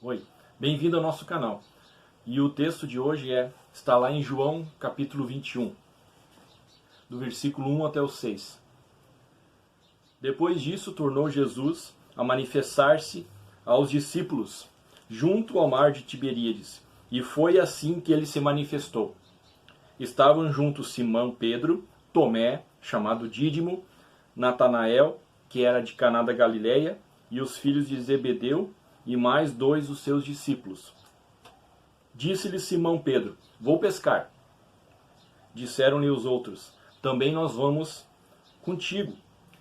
Oi, bem-vindo ao nosso canal. E o texto de hoje está lá em João capítulo 21, do versículo 1 até o 6. Depois disso, tornou Jesus a manifestar-se aos discípulos junto ao mar de Tiberíades, e foi assim que ele se manifestou. Estavam juntos Simão Pedro, Tomé, chamado Dídimo, Natanael, que era de Caná da Galileia, e os filhos de Zebedeu, e mais dois dos seus discípulos. Disse-lhe Simão Pedro: Vou pescar. Disseram-lhe os outros: Também nós vamos contigo.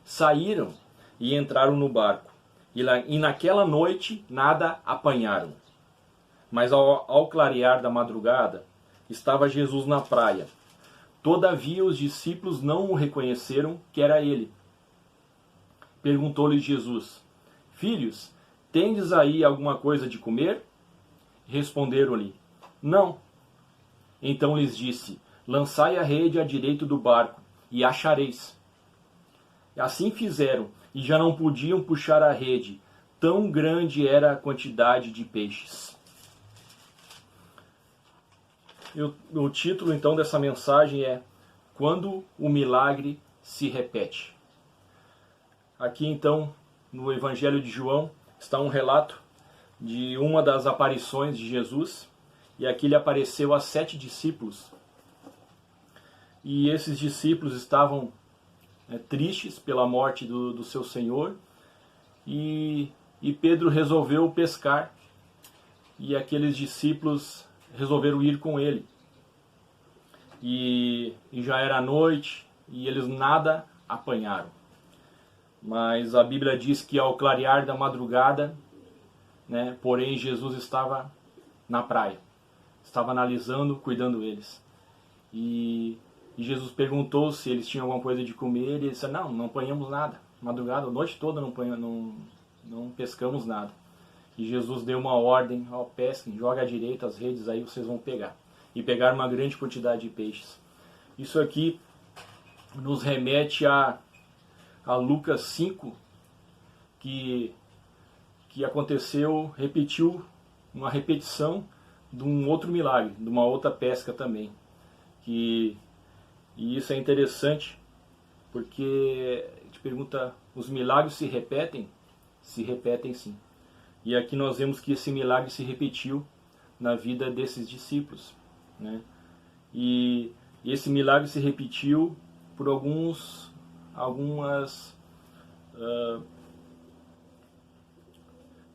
Saíram e entraram no barco, e naquela noite nada apanharam. Mas ao clarear da madrugada, estava Jesus na praia. Todavia os discípulos não o reconheceram que era ele. Perguntou-lhe Jesus: Filhos, tendes aí alguma coisa de comer? Responderam-lhe: Não. Então lhes disse: Lançai a rede à direita do barco, e achareis. Assim fizeram, e já não podiam puxar a rede, tão grande era a quantidade de peixes. O título então dessa mensagem é Quando o milagre se repete. Aqui então, no Evangelho de João, está um relato de uma das aparições de Jesus, e aqui ele apareceu a 7 discípulos. E esses discípulos estavam tristes pela morte do seu Senhor, e Pedro resolveu pescar, e aqueles discípulos resolveram ir com ele. E já era noite, e eles nada apanharam. Mas a Bíblia diz que ao clarear da madrugada, porém Jesus estava na praia, estava analisando, cuidando deles. E Jesus perguntou se eles tinham alguma coisa de comer, e eles disseram: não apanhamos nada. Madrugada, a noite toda não pescamos nada. E Jesus deu uma ordem: pesquem, joga à direita as redes, aí vocês vão pegar. E pegaram uma grande quantidade de peixes. Isso aqui nos remete a Lucas 5, que aconteceu, repetiu uma repetição de um outro milagre, de uma outra pesca também. E isso é interessante, porque a gente pergunta, os milagres se repetem? Se repetem sim. E aqui nós vemos que esse milagre se repetiu na vida desses discípulos. E esse milagre se repetiu por algumas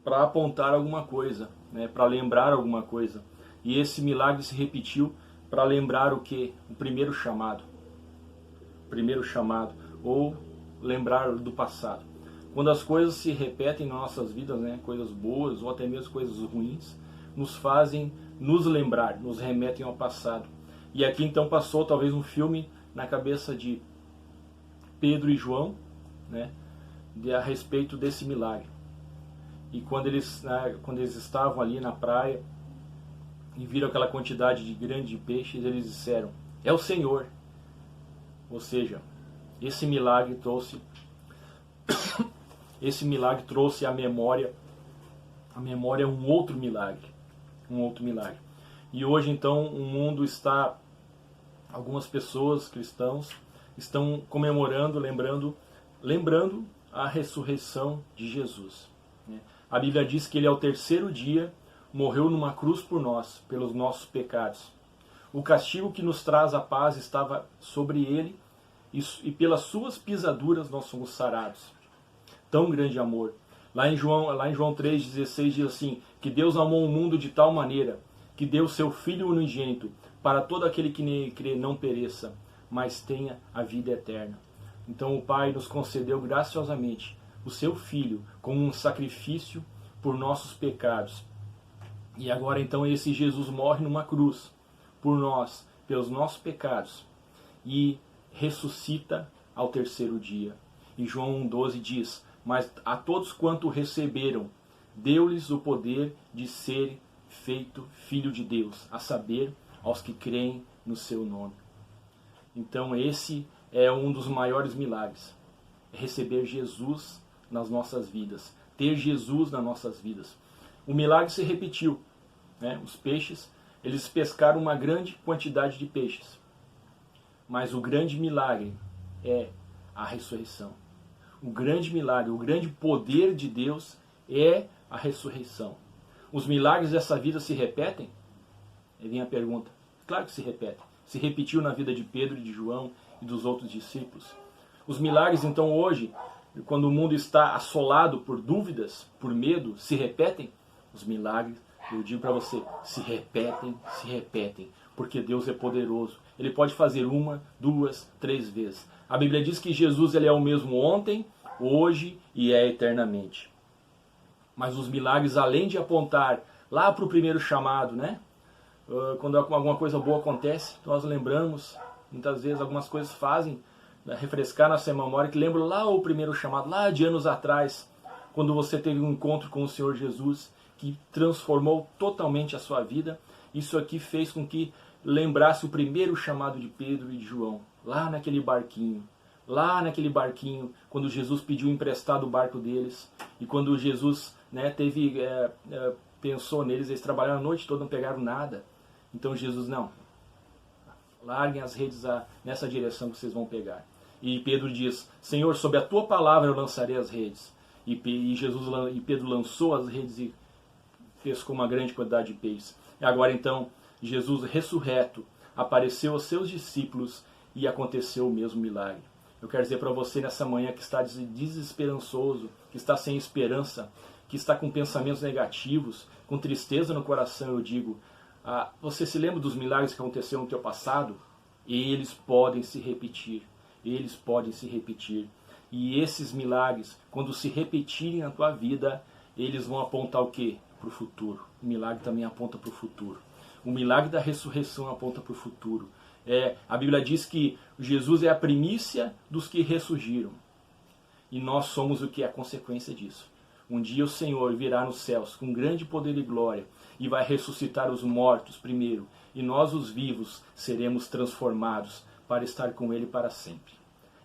para apontar alguma coisa, para lembrar alguma coisa. E esse milagre se repetiu para lembrar o que? O primeiro chamado, ou lembrar do passado. Quando as coisas se repetem nas nossas vidas, coisas boas ou até mesmo coisas ruins, nos fazem nos lembrar, nos remetem ao passado. E aqui então passou talvez um filme na cabeça de Pedro e João, a respeito desse milagre. E quando eles estavam ali na praia e viram aquela quantidade de grande peixes, eles disseram: é o Senhor. Ou seja, esse milagre trouxe à memória um outro milagre. E hoje então o mundo está, algumas pessoas, cristãos, estão comemorando, lembrando a ressurreição de Jesus. A Bíblia diz que ele ao terceiro dia morreu numa cruz por nós, pelos nossos pecados. O castigo que nos traz a paz estava sobre ele, e pelas suas pisaduras nós somos sarados. Tão grande amor. Lá em João 3,16 diz assim, que Deus amou o mundo de tal maneira que deu seu Filho unigênito para todo aquele que nele crê não pereça, mas tenha a vida eterna. Então o Pai nos concedeu graciosamente o seu Filho como um sacrifício por nossos pecados. E agora então esse Jesus morre numa cruz por nós, pelos nossos pecados, e ressuscita ao terceiro dia. E João 1,12 diz: mas a todos quanto receberam, deu-lhes o poder de ser feito filho de Deus, a saber, aos que creem no seu nome. Então esse é um dos maiores milagres, receber Jesus nas nossas vidas, ter Jesus nas nossas vidas. O milagre se repetiu, né? Os peixes, eles pescaram uma grande quantidade de peixes. Mas o grande milagre é a ressurreição. O grande milagre, o grande poder de Deus é a ressurreição. Os milagres dessa vida se repetem? Aí vem a pergunta. Claro que se repete. Se repetiu na vida de Pedro e de João e dos outros discípulos. Os milagres, então, hoje, quando o mundo está assolado por dúvidas, por medo, se repetem? Os milagres, eu digo para você, se repetem, porque Deus é poderoso. Ele pode fazer 1, 2, 3 vezes. A Bíblia diz que Jesus ele é o mesmo ontem, hoje e é eternamente. Mas os milagres, além de apontar lá para o primeiro chamado, né? Quando alguma coisa boa acontece, nós lembramos, muitas vezes algumas coisas fazem refrescar nossa memória, que lembra lá o primeiro chamado, lá de anos atrás, quando você teve um encontro com o Senhor Jesus, que transformou totalmente a sua vida. Isso aqui fez com que lembrasse o primeiro chamado de Pedro e de João, lá naquele barquinho, quando Jesus pediu emprestado o barco deles, e quando Jesus, né, pensou neles, eles trabalharam a noite toda, não pegaram nada. Então Jesus, não, larguem as redes nessa direção que vocês vão pegar. E Pedro diz, Senhor, sob a tua palavra eu lançarei as redes. E Pedro lançou as redes e pescou uma grande quantidade de peixes. E agora então, Jesus ressurreto apareceu aos seus discípulos e aconteceu o mesmo milagre. Eu quero dizer para você nessa manhã que está desesperançoso, que está sem esperança, que está com pensamentos negativos, com tristeza no coração, eu digo, você se lembra dos milagres que aconteceram no teu passado? Eles podem se repetir. Eles podem se repetir. E esses milagres, quando se repetirem na tua vida, eles vão apontar o quê? Para o futuro. O milagre também aponta para o futuro. O milagre da ressurreição aponta para o futuro. A Bíblia diz que Jesus é a primícia dos que ressurgiram. E nós somos o que é a consequência disso. Um dia o Senhor virá nos céus com grande poder e glória e vai ressuscitar os mortos primeiro. E nós, os vivos, seremos transformados para estar com Ele para sempre.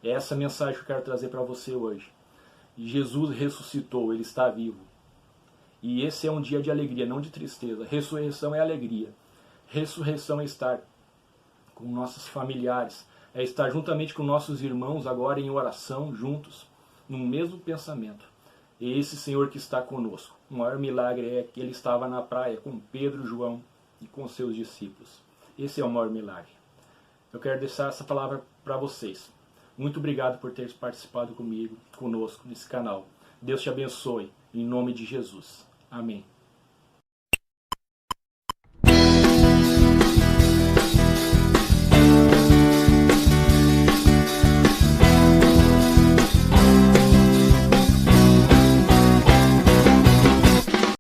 É essa mensagem que eu quero trazer para você hoje. Jesus ressuscitou, Ele está vivo. E esse é um dia de alegria, não de tristeza. Ressurreição é alegria. Ressurreição é estar com nossos familiares, é estar juntamente com nossos irmãos agora em oração, juntos, no mesmo pensamento. E esse Senhor que está conosco. O maior milagre é que Ele estava na praia com Pedro, João e com seus discípulos. Esse é o maior milagre. Eu quero deixar essa palavra para vocês. Muito obrigado por ter participado conosco nesse canal. Deus te abençoe, em nome de Jesus. Amém.